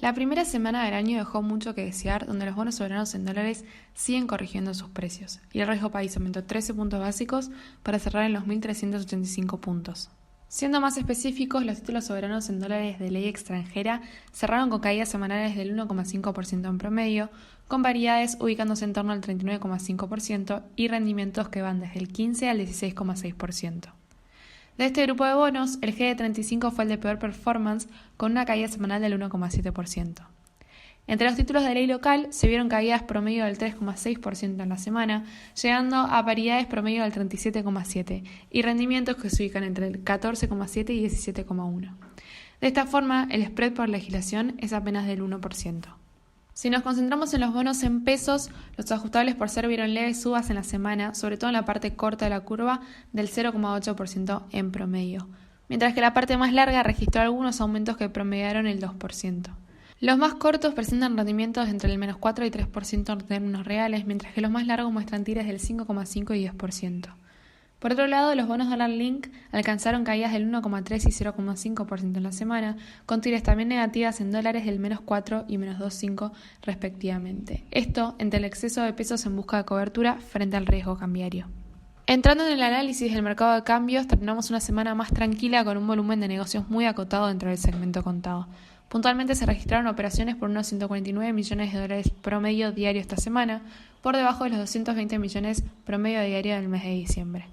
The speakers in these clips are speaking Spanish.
La primera semana del año dejó mucho que desear, donde los bonos soberanos en dólares siguen corrigiendo sus precios, y el riesgo país aumentó 13 puntos básicos para cerrar en los 1.385 puntos. Siendo más específicos, los títulos soberanos en dólares de ley extranjera cerraron con caídas semanales del 1,5% en promedio, con variedades ubicándose en torno al 39,5% y rendimientos que van desde el 15 al 16,6%. De este grupo de bonos, el GD35 fue el de peor performance, con una caída semanal del 1,7%. Entre los títulos de ley local se vieron caídas promedio del 3,6% en la semana, llegando a paridades promedio del 37,7% y rendimientos que se ubican entre el 14,7% y 17,1%. De esta forma, el spread por legislación es apenas del 1%. Si nos concentramos en los bonos en pesos, los ajustables por ser vieron leves subas en la semana, sobre todo en la parte corta de la curva, del 0,8% en promedio, mientras que la parte más larga registró algunos aumentos que promediaron el 2%. Los más cortos presentan rendimientos entre el menos 4 y 3% en términos reales, mientras que los más largos muestran tires del 5,5 y 10%. Por otro lado, los bonos dólar link alcanzaron caídas del 1,3 y 0,5% en la semana, con tires también negativas en dólares del menos 4 y menos 2,5 respectivamente. Esto entre el exceso de pesos en busca de cobertura frente al riesgo cambiario. Entrando en el análisis del mercado de cambios, terminamos una semana más tranquila con un volumen de negocios muy acotado dentro del segmento contado. Puntualmente se registraron operaciones por unos 149 millones de dólares promedio diario esta semana, por debajo de los 220 millones promedio diario del mes de diciembre.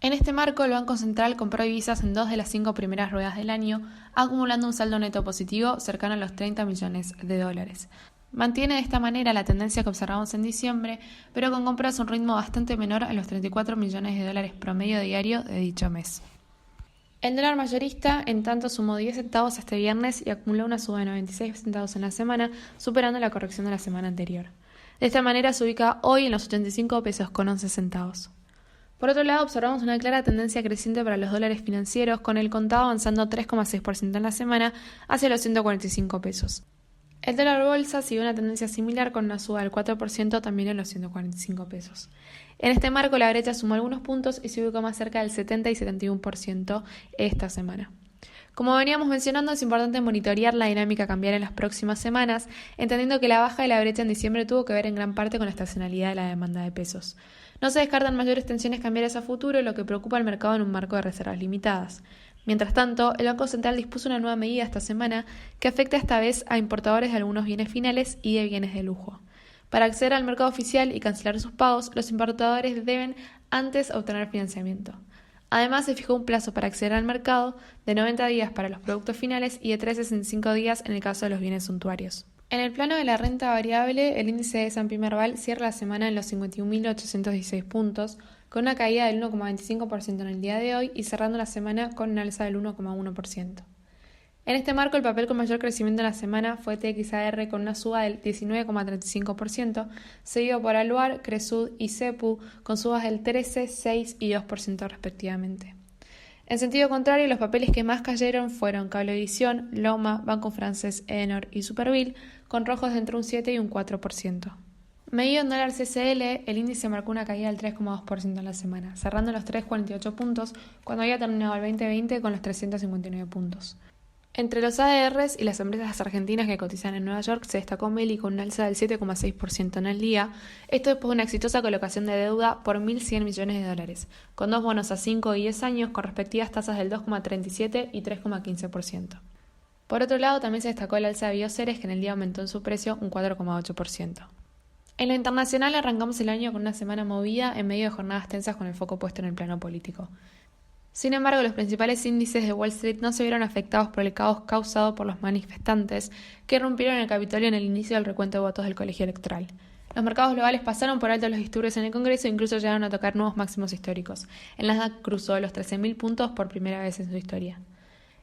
En este marco, el Banco Central compró divisas en 2 de las 5 primeras ruedas del año, acumulando un saldo neto positivo cercano a los 30 millones de dólares. Mantiene de esta manera la tendencia que observamos en diciembre, pero con compras a un ritmo bastante menor a los 34 millones de dólares promedio diario de dicho mes. El dólar mayorista, en tanto, sumó 10 centavos este viernes y acumuló una suba de 96 centavos en la semana, superando la corrección de la semana anterior. De esta manera se ubica hoy en los 85 pesos con 11 centavos. Por otro lado, observamos una clara tendencia creciente para los dólares financieros, con el contado avanzando 3,6% en la semana hacia los 145 pesos. El dólar bolsa sigue una tendencia similar con una suba del 4% también en los 145 pesos. En este marco, la brecha sumó algunos puntos y se ubicó más cerca del 70 y 71% esta semana. Como veníamos mencionando, es importante monitorear la dinámica cambiaria en las próximas semanas, entendiendo que la baja de la brecha en diciembre tuvo que ver en gran parte con la estacionalidad de la demanda de pesos. No se descartan mayores tensiones cambiarias a futuro, lo que preocupa al mercado en un marco de reservas limitadas. Mientras tanto, el Banco Central dispuso una nueva medida esta semana que afecta esta vez a importadores de algunos bienes finales y de bienes de lujo. Para acceder al mercado oficial y cancelar sus pagos, los importadores deben antes obtener financiamiento. Además, se fijó un plazo para acceder al mercado de 90 días para los productos finales y de 13 a 65 días en el caso de los bienes suntuarios. En el plano de la renta variable, el índice de S&P Merval cierra la semana en los 51.816 puntos, con una caída del 1,25% en el día de hoy y cerrando la semana con una alza del 1,1%. En este marco, el papel con mayor crecimiento en la semana fue TXAR con una suba del 19,35%, seguido por Aluar, Cresud y Cepu con subas del 13, 6 y 2% respectivamente. En sentido contrario, los papeles que más cayeron fueron Cablevisión, Loma, Banco Francés, Enor y Superville, con rojos de entre un 7 y un 4%. Medido en dólar CCL, el índice marcó una caída del 3,2% en la semana, cerrando los 348 puntos cuando había terminado el 2020 con los 359 puntos. Entre los ADRs y las empresas argentinas que cotizan en Nueva York se destacó Meli con una alza del 7,6% en el día, esto después de una exitosa colocación de deuda por 1.100 millones de dólares, con dos bonos a 5 y 10 años con respectivas tasas del 2,37 y 3,15%. Por otro lado, también se destacó el alza de Bioceres, que en el día aumentó en su precio un 4,8%. En lo internacional arrancamos el año con una semana movida en medio de jornadas tensas con el foco puesto en el plano político. Sin embargo, los principales índices de Wall Street no se vieron afectados por el caos causado por los manifestantes que irrumpieron en el Capitolio en el inicio del recuento de votos del colegio electoral. Los mercados globales pasaron por alto los disturbios en el Congreso e incluso llegaron a tocar nuevos máximos históricos. El Nasdaq cruzó los 13.000 puntos por primera vez en su historia.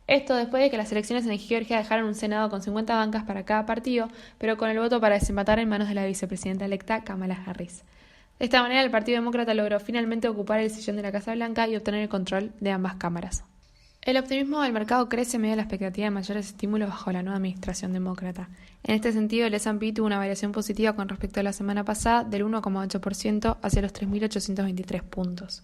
Esto después de que las elecciones en Georgia dejaron un Senado con 50 bancas para cada partido, pero con el voto para desempatar en manos de la vicepresidenta electa Kamala Harris. De esta manera, el Partido Demócrata logró finalmente ocupar el sillón de la Casa Blanca y obtener el control de ambas cámaras. El optimismo del mercado crece medio de la expectativa de mayores estímulos bajo la nueva administración demócrata. En este sentido, el S&P tuvo una variación positiva con respecto a la semana pasada del 1,8% hacia los 3.823 puntos.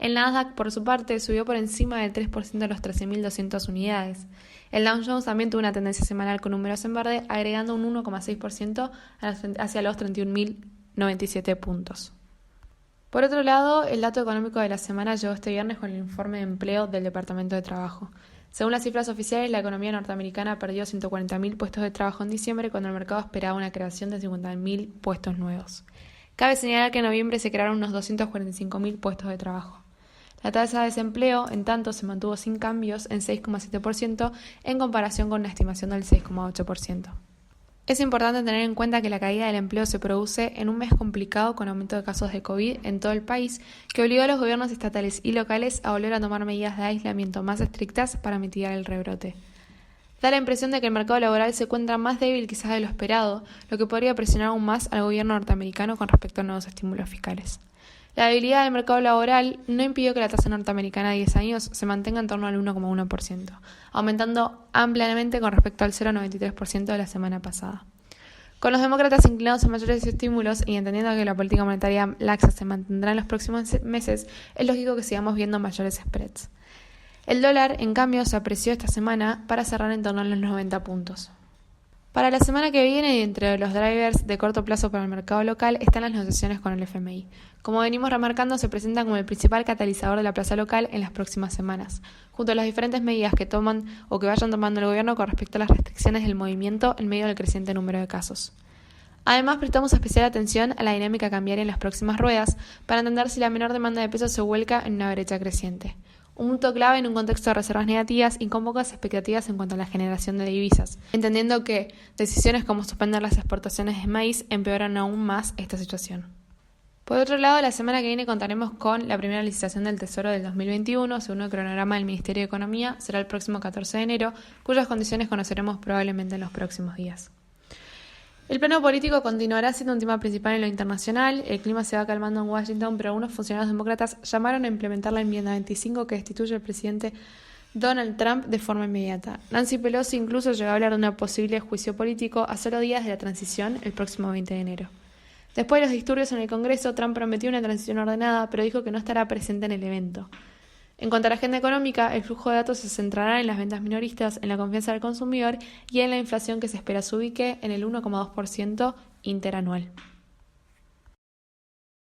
El Nasdaq, por su parte, subió por encima del 3% de los 13.200 unidades. El Dow Jones también tuvo una tendencia semanal con números en verde, agregando un 1,6% hacia los 31.097 puntos. Por otro lado, el dato económico de la semana llegó este viernes con el informe de empleo del Departamento de Trabajo. Según las cifras oficiales, la economía norteamericana perdió 140.000 puestos de trabajo en diciembre, cuando el mercado esperaba una creación de 50.000 puestos nuevos. Cabe señalar que en noviembre se crearon unos 245.000 puestos de trabajo. La tasa de desempleo, en tanto, se mantuvo sin cambios en 6,7% en comparación con una estimación del 6,8%. Es importante tener en cuenta que la caída del empleo se produce en un mes complicado con aumento de casos de COVID en todo el país, que obligó a los gobiernos estatales y locales a volver a tomar medidas de aislamiento más estrictas para mitigar el rebrote. Da la impresión de que el mercado laboral se encuentra más débil quizás de lo esperado, lo que podría presionar aún más al gobierno norteamericano con respecto a nuevos estímulos fiscales. La debilidad del mercado laboral no impidió que la tasa norteamericana de 10 años se mantenga en torno al 1,1%, aumentando ampliamente con respecto al 0,93% de la semana pasada. Con los demócratas inclinados a mayores estímulos y entendiendo que la política monetaria laxa se mantendrá en los próximos meses, es lógico que sigamos viendo mayores spreads. El dólar, en cambio, se apreció esta semana para cerrar en torno a los 90 puntos. Para la semana que viene, entre los drivers de corto plazo para el mercado local están las negociaciones con el FMI. Como venimos remarcando, se presentan como el principal catalizador de la plaza local en las próximas semanas, junto a las diferentes medidas que toman o que vayan tomando el gobierno con respecto a las restricciones del movimiento en medio del creciente número de casos. Además, prestamos especial atención a la dinámica cambiaria en las próximas ruedas para entender si la menor demanda de pesos se vuelca en una brecha creciente. Un punto clave en un contexto de reservas negativas y con pocas expectativas en cuanto a la generación de divisas, entendiendo que decisiones como suspender las exportaciones de maíz empeoran aún más esta situación. Por otro lado, la semana que viene contaremos con la primera licitación del Tesoro del 2021, según el cronograma del Ministerio de Economía, será el próximo 14 de enero, cuyas condiciones conoceremos probablemente en los próximos días. El plano político continuará siendo un tema principal en lo internacional. El clima se va calmando en Washington, pero algunos funcionarios demócratas llamaron a implementar la enmienda 25 que destituye al presidente Donald Trump de forma inmediata. Nancy Pelosi incluso llegó a hablar de un posible juicio político a solo días de la transición, el próximo 20 de enero. Después de los disturbios en el Congreso, Trump prometió una transición ordenada, pero dijo que no estará presente en el evento. En cuanto a la agenda económica, el flujo de datos se centrará en las ventas minoristas, en la confianza del consumidor y en la inflación que se espera se ubique en el 1,2% interanual.